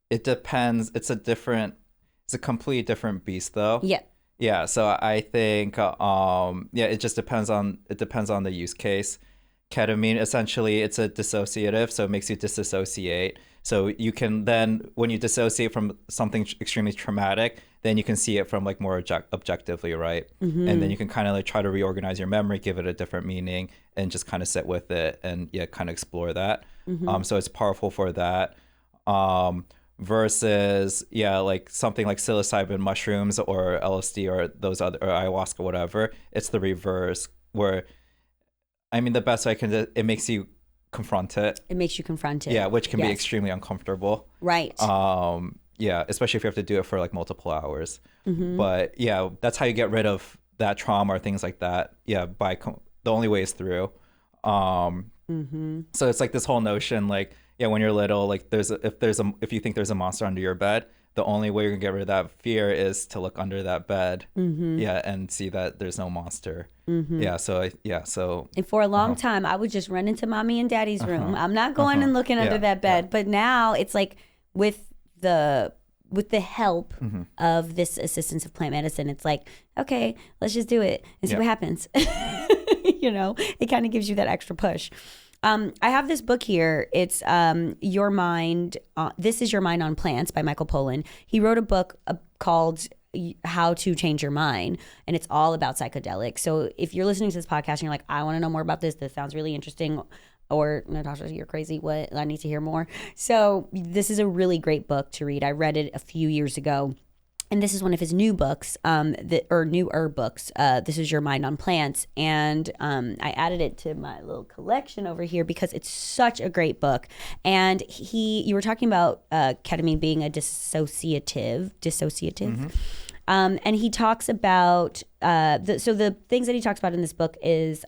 It depends. It's a completely different beast, though. Yeah. Yeah. So I think, it just depends on the use case. Ketamine, essentially, it's a dissociative, so it makes you disassociate. So you can then, when you dissociate from something extremely traumatic, then you can see it from like more objectively, right? And then you can kind of like try to reorganize your memory, give it a different meaning, and just kind of sit with it and kind of explore that. So it's powerful for that. Versus like something like psilocybin mushrooms or LSD or those other, or ayahuasca, whatever. It's the reverse, where I mean, the best way I can do, it makes you confront it. It makes you confront it. Yeah, which can be extremely uncomfortable. Right. Yeah, especially if you have to do it for like multiple hours. But yeah, that's how you get rid of that trauma or things like that. Yeah, the only way is through. So it's like this whole notion, like, yeah, when you're little, like if you think there's a monster under your bed, the only way you're gonna get rid of that fear is to look under that bed, and see that there's no monster. So and for a long time, I would just run into mommy and daddy's room. I'm not going and looking under that bed. But now it's like with the help of this assistance of plant medicine, it's like, okay, let's just do it and see what happens. You know, it kind of gives you that extra push. I have this book here. It's Your Mind. This is Your Mind on Plants by Michael Pollan. He wrote a book called How to Change Your Mind, and it's all about psychedelics. So if you're listening to this podcast and you're like, I want to know more about this, this sounds really interesting, or Natasha, you're crazy, what? I need to hear more. So this is a really great book to read. I read it a few years ago. And this is one of his new books, newer books. This is Your Mind on Plants. And I added it to my little collection over here because it's such a great book. And you were talking about ketamine being a dissociative. And he talks about, the things that he talks about in this book is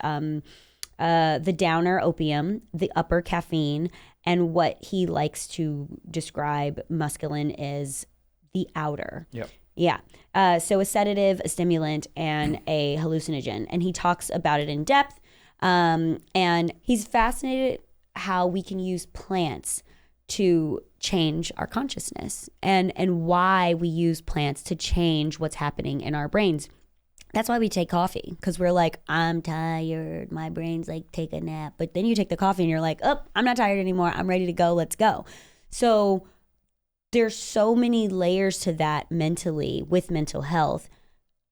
the downer opium, the upper caffeine, and what he likes to describe muscarine is the outer. Yep. Yeah. So a sedative, a stimulant, and a hallucinogen. And he talks about it in depth. And he's fascinated how we can use plants to change our consciousness and why we use plants to change what's happening in our brains. That's why we take coffee, because we're like, I'm tired. My brain's like, take a nap. But then you take the coffee and you're like, oh, I'm not tired anymore. I'm ready to go. Let's go. So there's so many layers to that mentally with mental health.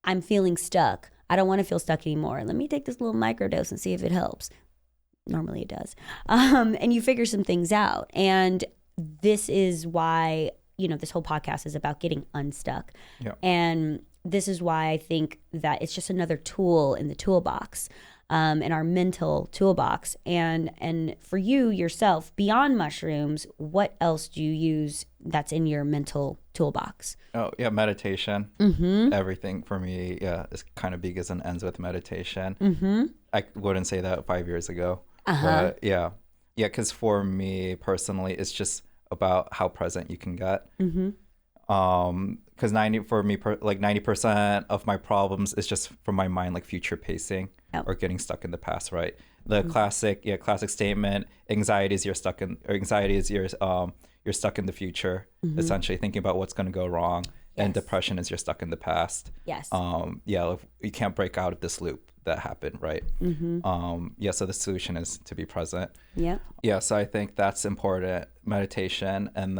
I'm feeling stuck. I don't want to feel stuck anymore. Let me take this little microdose and see if it helps. Normally it does. And you figure some things out. And this is why, this whole podcast is about getting unstuck. Yeah. And this is why I think that it's just another tool in the toolbox, in our mental toolbox. And for you yourself, beyond mushrooms, what else do you use that's in your mental toolbox? Oh, yeah, meditation. Mm-hmm. Everything for me, is kind of begins and ends with meditation. Mm-hmm. I wouldn't say that 5 years ago. Uh-huh. But yeah, because for me personally, it's just about how present you can get. Mm-hmm. Because 90% of my problems is just from my mind, like future pacing or getting stuck in the past, right? The classic statement: anxiety is you're stuck in the future, essentially thinking about what's going to go wrong, and depression is you're stuck in the past. Yes. You can't break out of this loop that happened, right? Mm-hmm. So the solution is to be present. Yeah. So I think that's important. Meditation, and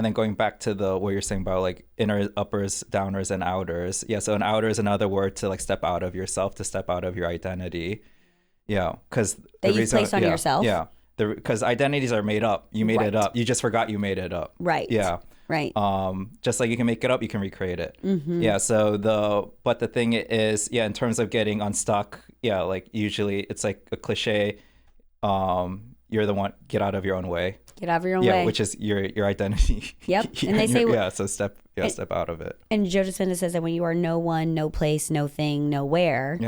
then going back to what you're saying about like inner, uppers, downers, and outers. Yeah, so an outer is another word to like step out of yourself, to step out of your identity. Yeah, because that you place on yourself. Yeah, because identities are made up. You made it up. You just forgot you made it up. Right. Yeah. Right. Just like you can make it up, you can recreate it. Mm-hmm. Yeah. So but the thing is, in terms of getting unstuck, like usually it's like a cliche. You're the one, get out of your own way. Get out of your own way. Yeah, which is your identity. Yep. And they say, so step out of it. And Joe Dispenza says that when you are no one, no place, no thing, nowhere,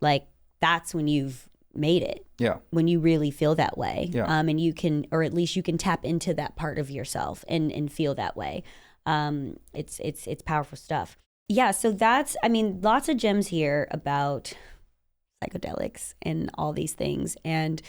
like that's when you've made it. Yeah. When you really feel that way. Yeah. And you can, or at least you can tap into that part of yourself and feel that way. It's powerful stuff. Yeah. So that's, lots of gems here about psychedelics and all these things. And,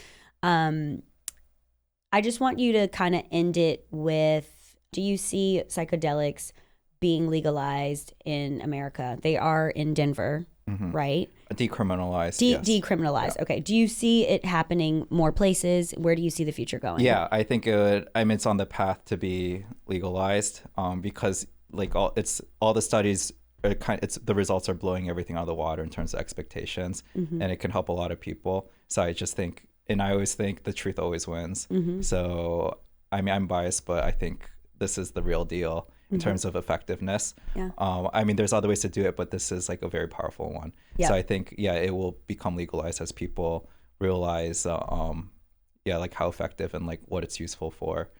I just want you to kind of end it with, do you see psychedelics being legalized in America? They are in Denver, right? Decriminalized, yes. Decriminalized, yeah. Okay. Do you see it happening more places? Where do you see the future going? Yeah, I think it would, it's on the path to be legalized, because like all the studies are the results are blowing everything out of the water in terms of expectations, and it can help a lot of people. So I just think, and I always think the truth always wins. So, I'm biased, but I think this is the real deal in terms of effectiveness. Yeah. There's other ways to do it, but this is like a very powerful one. Yeah. So I think, it will become legalized as people realize, like how effective and like what it's useful for.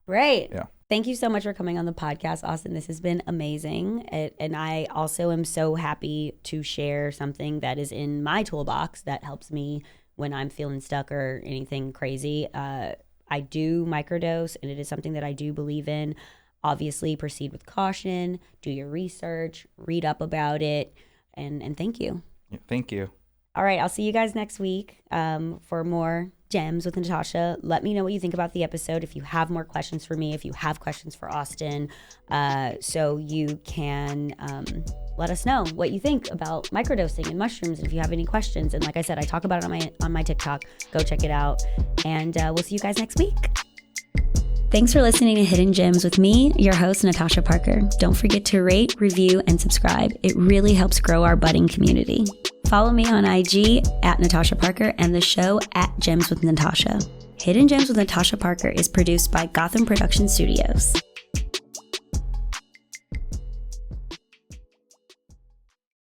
Right. Yeah. Thank you so much for coming on the podcast, Austin. This has been amazing. And I also am so happy to share something that is in my toolbox that helps me when I'm feeling stuck or anything crazy. I do microdose, and it is something that I do believe in. Obviously, proceed with caution, do your research, read up about it, and thank you. Yeah, thank you. All right, I'll see you guys next week for more Gems with Natasha. Let me know what you think about the episode. If you have more questions for me, if you have questions for Austin, so you can let us know what you think about microdosing and mushrooms. And if you have any questions, and like I said, I talk about it on my TikTok. Go check it out, and we'll see you guys next week. Thanks for listening to Hidden Gems with me, your host, Natasha Parker. Don't forget to rate, review, and subscribe. It really helps grow our budding community. Follow me on IG at Natasha Parker and the show at Gems with Natasha. Hidden Gems with Natasha Parker is produced by Gotham Production Studios.